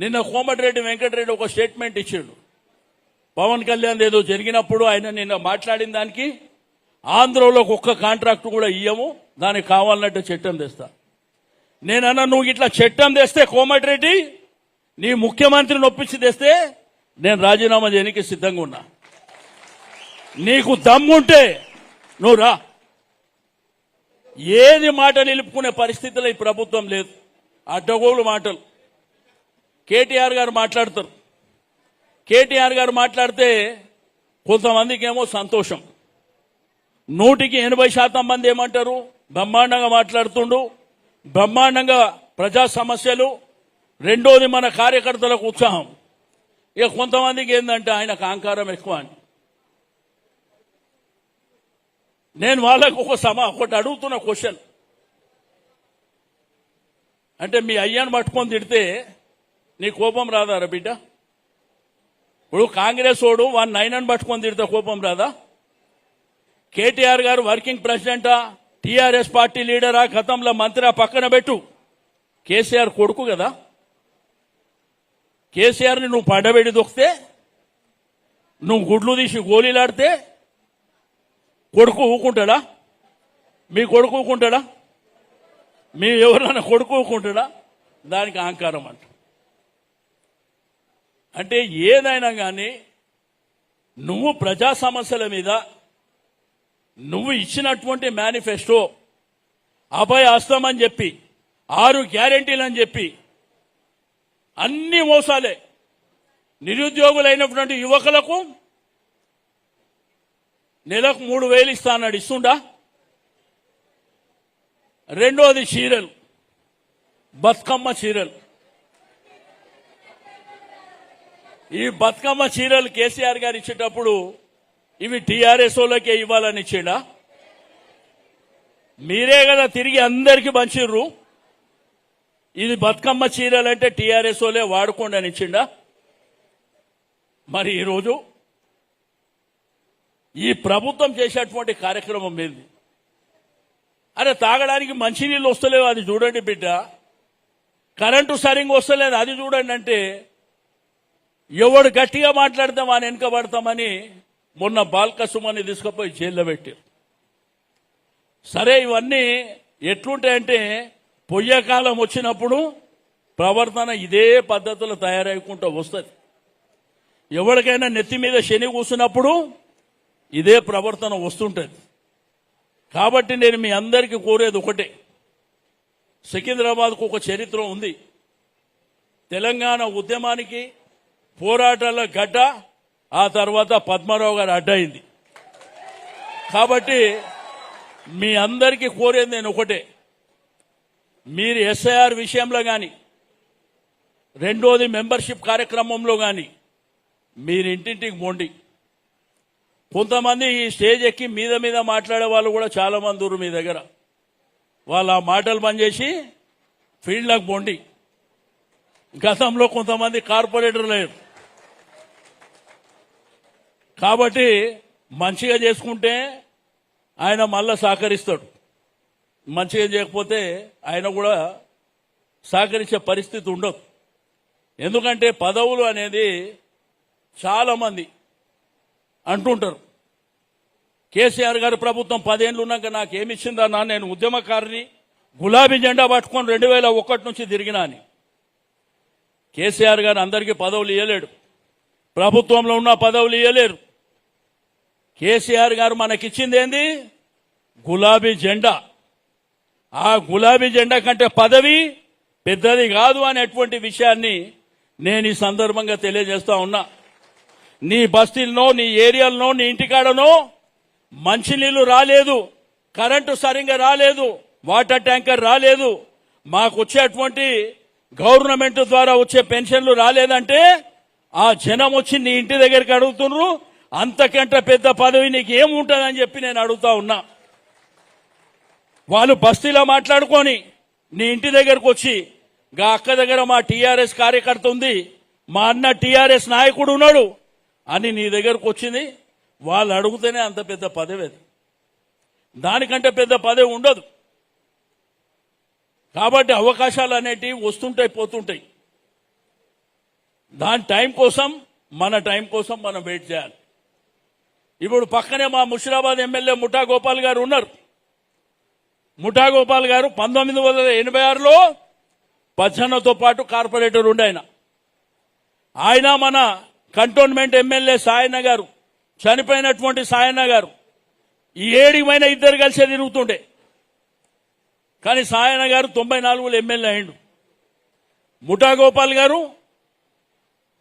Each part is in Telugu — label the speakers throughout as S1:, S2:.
S1: నిన్న కోమటిరెడ్డి వెంకటరెడ్డి ఒక స్టేట్మెంట్ ఇచ్చాడు. పవన్ కళ్యాణ్ ఏదో జరిగినప్పుడు ఆయన నిన్న మాట్లాడిన దానికి ఆంధ్రలో ఒక్క కాంట్రాక్ట్ కూడా ఇయ్యము, దానికి కావాలన్నట్టు చట్టం తెస్తా. నేనన్నా నువ్వు ఇట్లా చట్టం తెస్తే కోమటిరెడ్డి నీ ముఖ్యమంత్రిని ఒప్పించి తెస్తే నేను రాజీనామా చేయడానికి సిద్ధంగా ఉన్నా. నీకు దమ్ముంటే నువ్వు రా. ఏది మాట నిలుపుకునే పరిస్థితిలో ఈ ప్రభుత్వం లేదు. అడ్డగోలు మాటలు. కేటీఆర్ గారు మాట్లాడతారు. కేటీఆర్ గారు మాట్లాడితే కొంతమందికి ఏమో సంతోషం. 100% మంది ఏమంటారు, బ్రహ్మాండంగా మాట్లాడుతుండు, బ్రహ్మాండంగా ప్రజా సమస్యలు. రెండోది మన కార్యకర్తలకు ఉత్సాహం. ఇక కొంతమందికి ఏంటంటే ఆయనకు అహంకారం ఎక్కువ అని. నేను వాళ్ళకు ఒకటి అడుగుతున్న క్వశ్చన్ అంటే మీ అయ్యాన్ని పట్టుకొని తిడితే నీ కోపం రాదారా బిడ్డ? ఇప్పుడు కాంగ్రెస్ వాడు వాడిని నైనని పట్టుకొని తిడితే కోపం రాదా? కేటీఆర్ గారు వర్కింగ్ ప్రెసిడెంటా, టీఆర్ఎస్ పార్టీ లీడరా, గతంలో మంత్రి పక్కన పెట్టు, కేసీఆర్ కొడుకు కదా. కేసీఆర్ని నువ్వు పడబెడి దొక్కితే, నువ్వు గుడ్లు తీసి గోళీలాడితే కొడుకు ఊకుంటాడా? మీ కొడుకు ఊకుంటాడా? మీ ఎవరైనా కొడుకు ఊకుంటాడా? దానికి అహంకారం అంట. అంటే ఏదైనా కానీ నువ్వు ప్రజా సమస్యల మీద నువ్వు ఇచ్చినటువంటి మేనిఫెస్టో అభయ హస్తం అని చెప్పి 6 గ్యారెంటీలు అని చెప్పి అన్ని మోసాలే. నిరుద్యోగులైనటువంటి యువకులకు నెలకు 3,000 ఇస్తా అన్నాడు, ఇస్తుండా? రెండోది చీరలు, బతుకమ్మ చీరలు. ఈ బతుకమ్మ చీరలు కేసీఆర్ గారు ఇచ్చేటప్పుడు ఇవి టీఆర్ఎస్ వాళ్ళకే ఇవ్వాలని ఇచ్చిండా? మీరే కదా తిరిగి అందరికీ పంచిర్రు. ఇది బతుకమ్మ చీరలు అంటే టీఆర్ఎస్ వాళ్ళే వాడుకోండి అని ఇచ్చిండా? మరి ఈరోజు ఈ ప్రభుత్వం చేసేటువంటి కార్యక్రమం ఏంది? అరే తాగడానికి మంచినీళ్ళు వస్తలేవు, అది చూడండి బిడ్డ. కరెంటు సరిగ్గా వస్తలేదు, అది చూడండి. అంటే ఎవడు గట్టిగా మాట్లాడతాం అని వెనుకబడతామని మొన్న బాల్కసుమని తీసుకుపోయి జైల్లో పెట్టారు. సరే, ఇవన్నీ ఎట్లుంటాయంటే పొయ్యకాలం వచ్చినప్పుడు ప్రవర్తన ఇదే పద్ధతిలో తయారైకుంటూ వస్తుంది. ఎవరికైనా నెత్తి మీద శని కూసినప్పుడు ఇదే ప్రవర్తన వస్తుంటుంది. కాబట్టి నేను మీ అందరికీ కోరేది ఒకటే, సికింద్రాబాద్కు ఒక చరిత్ర ఉంది. తెలంగాణ ఉద్యమానికి పోరాటాల గడ్డ, ఆ తర్వాత పద్మారావు గారు అడ్డయింది. కాబట్టి మీ అందరికీ కోరేది నేను ఒకటే, మీరు ఎస్ఐఆర్ విషయంలో కానీ, రెండోది మెంబర్షిప్ కార్యక్రమంలో కానీ మీరు ఇంటింటికి పోండి. కొంతమంది ఈ స్టేజ్ ఎక్కి మీద మీద మాట్లాడే వాళ్ళు కూడా చాలా మంది ఉన్నారు మీ దగ్గర. వాళ్ళు ఆ మాటలు బంద్ చేసి ఫీల్డ్లకు పోండి. గతంలో కొంతమంది కార్పొరేటర్లు లేరు. కాబట్టి మంచిగా చేసుకుంటే ఆయన మళ్ళా సహకరిస్తాడు, మంచిగా చేయకపోతే ఆయన కూడా సహకరించే పరిస్థితి ఉండదు. ఎందుకంటే పదవులు అనేది చాలా మంది అంటుంటారు. కేసీఆర్ గారి ప్రభుత్వం 10 ఏళ్ళు ఉన్నాక నాకేమిచ్చిందన్నా, నేను ఉద్యమకారిని గులాబీ జెండా పట్టుకొని 2001 నుంచి తిరిగినా అని. కేసీఆర్ గారు అందరికీ పదవులు ఇవ్వలేడు, ప్రభుత్వంలో ఉన్న పదవులు ఇవ్వలేరు. కేసీఆర్ గారు మనకిచ్చింది ఏంది? గులాబీ జెండా. ఆ గులాబీ జెండా కంటే పదవి పెద్దది కాదు అనేటువంటి విషయాన్ని నేను ఈ సందర్భంగా తెలియజేస్తా ఉన్నా. నీ బస్తీల్లో, నీ ఏరియాల్లో, నీ ఇంటికాడనో మంచినీళ్లు రాలేదు, కరెంటు సరిగ్గా రాలేదు, వాటర్ ట్యాంకర్ రాలేదు, మాకు వచ్చేటువంటి గవర్నమెంట్ ద్వారా వచ్చే పెన్షన్లు రాలేదంటే ఆ జనం వచ్చి నీ ఇంటి దగ్గరికి అడుగుతున్నారు. అంతకంటే పెద్ద పదవి నీకు ఏముంటుందని చెప్పి నేను అడుగుతా ఉన్నా. వాళ్ళు బస్తీలో మాట్లాడుకొని నీ ఇంటి దగ్గరకు వచ్చి, గా అక్క దగ్గర మా టీఆర్ఎస్ కార్యకర్త ఉంది, మా అన్న టీఆర్ఎస్ నాయకుడు ఉన్నాడు అని నీ దగ్గరకు వచ్చింది. వాళ్ళు అడుగుతేనే అంత పెద్ద పదవి అది, దానికంటే పెద్ద పదవి ఉండదు. కాబట్టి అవకాశాలు అనేటివి వస్తుంటాయి, పోతుంటాయి. దాని టైం కోసం మన టైం కోసం మనం వెయిట్ చేయాలి. ఇప్పుడు పక్కనే మా ముషిరాబాద్ ఎమ్మెల్యే ముఠా గోపాల్ గారు ఉన్నారు. ముఠా గోపాల్ గారు 1986లో పచ్చన్నతో పాటు కార్పొరేటర్ ఉండే ఆయన మన కంటోన్మెంట్ ఎమ్మెల్యే సాయన్న గారు, చనిపోయినటువంటి సాయన్న గారు ఈ ఏడిమైన ఇద్దరు కలిసే తిరుగుతుండే. కానీ సాయన్న గారు 94లో ఎమ్మెల్యే అయిండు. ముఠా గోపాల్ గారు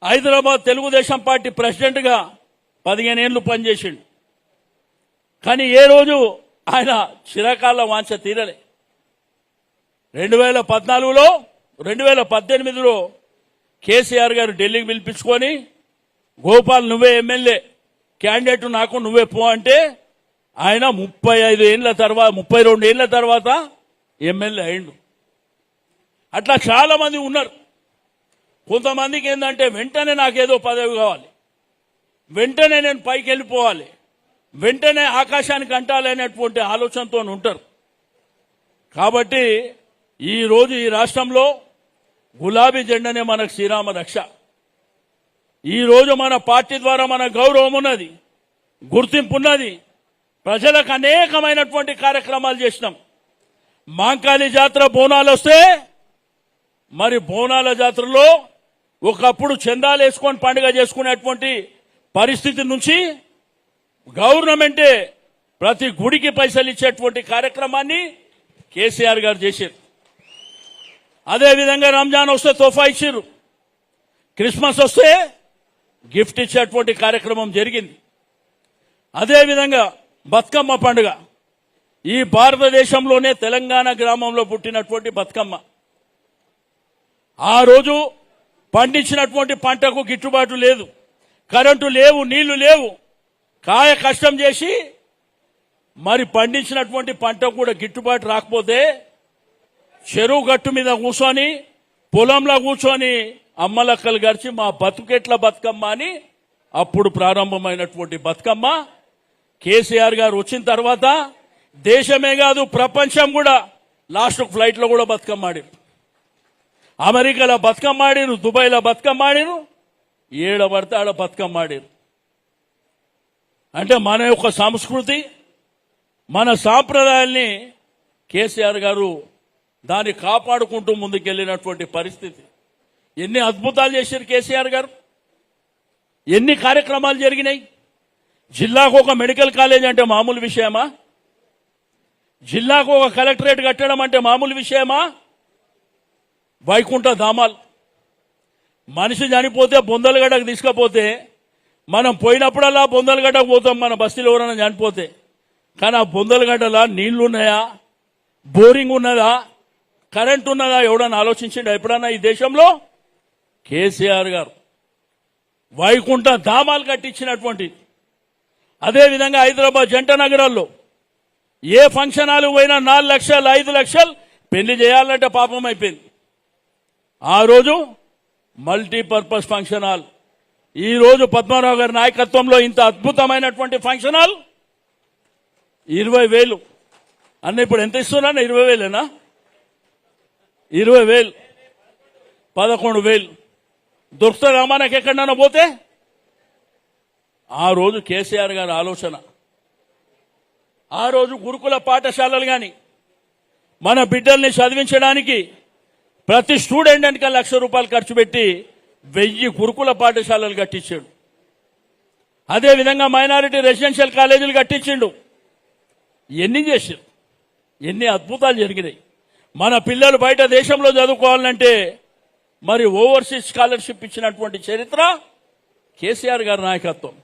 S1: హైదరాబాద్ తెలుగుదేశం పార్టీ ప్రెసిడెంట్గా 15 ఏళ్లు పనిచేసిండు. కానీ ఏ రోజు ఆయన చిరకాల వాంఛ తీరలే. 2014లో 2018లో కేసీఆర్ గారు ఢిల్లీకి పిలిపించుకొని గోపాల్ నువ్వే ఎమ్మెల్యే క్యాండిడేట్, నాకు నువ్వే పో అంటే ఆయన 32 ఏళ్ల తర్వాత ఎమ్మెల్యే అయిండు. అట్లా చాలా మంది ఉన్నారు. కొంతమందికి ఏంటంటే వెంటనే నాకేదో పదవి కావాలి, వెంటనే నేను పైకి వెళ్ళిపోవాలి, వెంటనే ఆకాశానికి అంటాలనేటువంటి ఆలోచనతో ఉంటారు. కాబట్టి ఈరోజు ఈ రాష్ట్రంలో గులాబీ జెండానే మనకు శ్రీరామ రక్ష. ఈరోజు మన పార్టీ ద్వారా మన గౌరవం ఉన్నది, గుర్తింపు ఉన్నది. ప్రజలకు అనేకమైనటువంటి కార్యక్రమాలు చేసినాం. మాంకాళి జాతర బోనాలు వస్తే మరి బోనాల జాతరలో ఒకప్పుడు చందాలు వేసుకొని పండుగ చేసుకునేటువంటి పరిస్థితి నుంచి గవర్నమెంటే ప్రతి గుడికి పైసలు ఇచ్చేటువంటి కార్యక్రమాన్ని కేసీఆర్ గారు చేశారు. అదేవిధంగా రంజాన్ వస్తే తోఫా ఇచ్చారు, క్రిస్మస్ వస్తే గిఫ్ట్ ఇచ్చేటువంటి కార్యక్రమం జరిగింది. అదేవిధంగా బతుకమ్మ పండుగ ఈ భారతదేశంలోనే తెలంగాణ గ్రామంలో పుట్టినటువంటి బతుకమ్మ. ఆ రోజు పండించినటువంటి పంటకు గిట్టుబాటు లేదు, కరెంటు లేవు, నీళ్లు లేవు. కాయ కష్టం చేసి మరి పండించినటువంటి పంటకు కూడా గిట్టుబాటు రాకపోతే చెరువు గట్టు మీద కూర్చొని పొలంలో కూర్చొని అమ్మలక్కలు గడిచి మా బతుకెట్ల బతుకమ్మ అని అప్పుడు ప్రారంభమైనటువంటి బతుకమ్మ కేసీఆర్ గారు వచ్చిన తర్వాత దేశమే కాదు ప్రపంచం కూడా లాస్ట్ ఫ్లైట్లో కూడా బతుకమ్మ ఆడిరు. అమెరికాలో బతుకమ్మ ఆడిరు, దుబాయ్లో బతుకమ్మ ఆడిరు, ఏడ పడితే ఆడ బతుకమ్మ ఆడిరు. అంటే మన యొక్క సంస్కృతి, మన సాంప్రదాయాల్ని కేసీఆర్ గారు దాన్ని కాపాడుకుంటూ ముందుకెళ్లినటువంటి పరిస్థితి. ఎన్ని అద్భుతాలు చేశారు కేసీఆర్ గారు, ఎన్ని కార్యక్రమాలు జరిగినాయి. జిల్లాకు ఒక మెడికల్ కాలేజ్ అంటే మామూలు విషయమా? జిల్లాకు ఒక కలెక్టరేట్ కట్టడం అంటే మామూలు విషయమా? వైకుంఠ ధామాలు, మనిషి చనిపోతే బొందలగడ్డకు తీసుకపోతే మనం పోయినప్పుడల్లా బొందలగడ్డకు పోతాం మన బస్తీలో ఎవరైనా చనిపోతే. కానీ ఆ బొందలగడ్డలా నీళ్లున్నాయా, బోరింగ్ ఉన్నదా, కరెంట్ ఉన్నదా ఎవడన్నా ఆలోచించిండు ఎప్పుడన్నా ఈ దేశంలో? కేసీఆర్ గారు వైకుంఠ ధామాలు కట్టించినటువంటి. అదేవిధంగా హైదరాబాద్ జంట నగరాల్లో ఏ ఫంక్షన్ హాల్ పోయినా 4 లక్షలు 5 లక్షలు పెళ్లి చేయాలంటే పాపం అయిపోయింది. ఆ రోజు మల్టీపర్పస్ ఫంక్షన్ హాల్. ఈ రోజు పద్మారావు గారి నాయకత్వంలో ఇంత అద్భుతమైనటువంటి ఫంక్షన్ హాల్ 20,000 అన్న. ఇప్పుడు ఎంత ఇస్తున్నా? 20,000ఏనా? 20,000 11,000 దొరుకుతుందా మనకి ఎక్కడన్నా పోతే? ఆ రోజు కేసీఆర్ గారి ఆలోచన. ఆ రోజు గురుకుల పాఠశాలలు కానీ మన బిడ్డల్ని చదివించడానికి ప్రతి స్టూడెంట్ వెనక ₹1,00,000 ఖర్చు పెట్టి 1000 గురుకుల పాఠశాలలు కట్టించాడు. అదేవిధంగా మైనారిటీ రెసిడెన్షియల్ కాలేజీలు కట్టించిండు. ఎన్ని చేశారు, ఎన్ని అద్భుతాలు జరిగినాయి. మన పిల్లలు బయట దేశంలో చదువుకోవాలంటే మరి ఓవర్సీస్ స్కాలర్షిప్ ఇచ్చినటువంటి చరిత్ర కేసీఆర్ గారి నాయకత్వం.